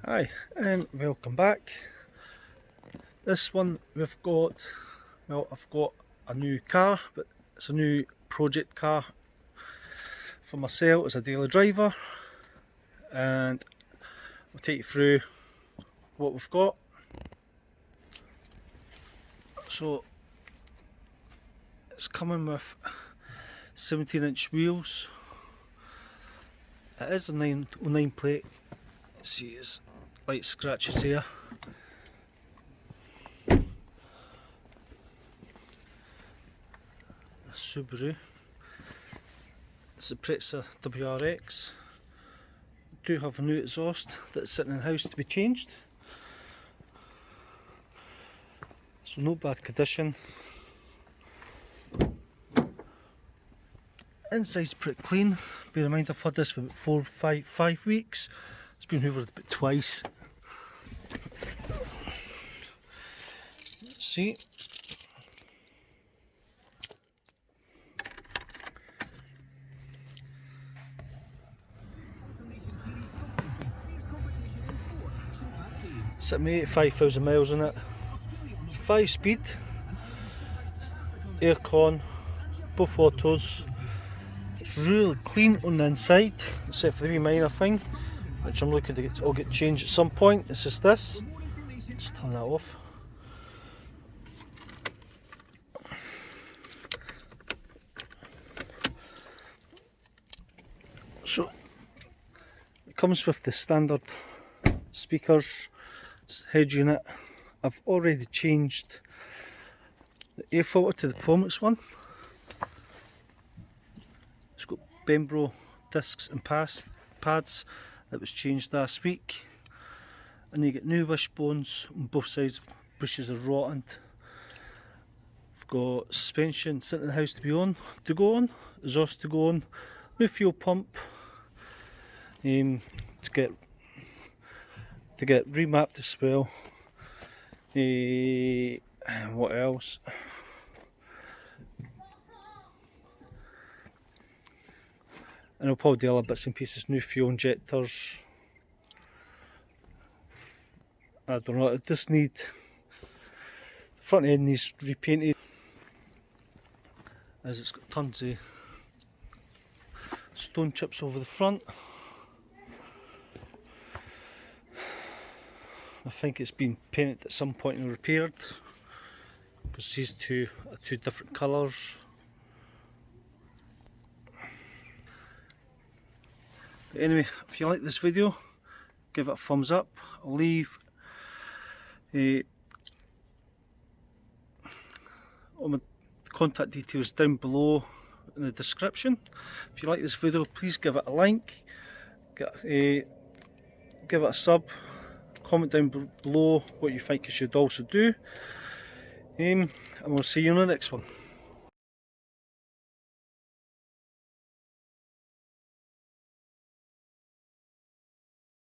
Hi and welcome back. This one we've got, well, I've got a new car, but it's a new project car for myself as a daily driver, and I'll take you through what we've got. So it's coming with 17-inch wheels. It is a 909 plate. See, it's light scratches here. Subaru. It's a Preza WRX. Do have a new exhaust that's sitting in the house to be changed. So no bad condition. Inside's pretty clean. Bear in mind I've had this for about 5 weeks. It's been hoovered about twice. See. Sitting 85,000 miles on it. 5-speed, aircon, both autos. It's really clean on the inside, except for the wee minor thing, which I'm looking to get changed at some point. It's just this. Let's turn that off. So it comes with the standard speakers, head unit. I've already changed the air filter to the Performance one. It's got Bembro discs and pads that was changed last week, and you get new wishbones on both sides. Bushes are rotted. I've got suspension sitting in the house to go on, exhaust to go on, new fuel pump to get remapped as well. What else? And I'll probably do other bits and pieces, new fuel injectors. I don't know, it just the front end needs repainted, as it's got tons of stone chips over the front. I think it's been painted at some point and repaired, because these two are two different colours. But anyway, if you like this video, give it a thumbs up. I'll leave all my contact details down below in the description. If you like this video, please give it a like, give it a sub, comment down below what you think I should also do, and we'll see you on the next one.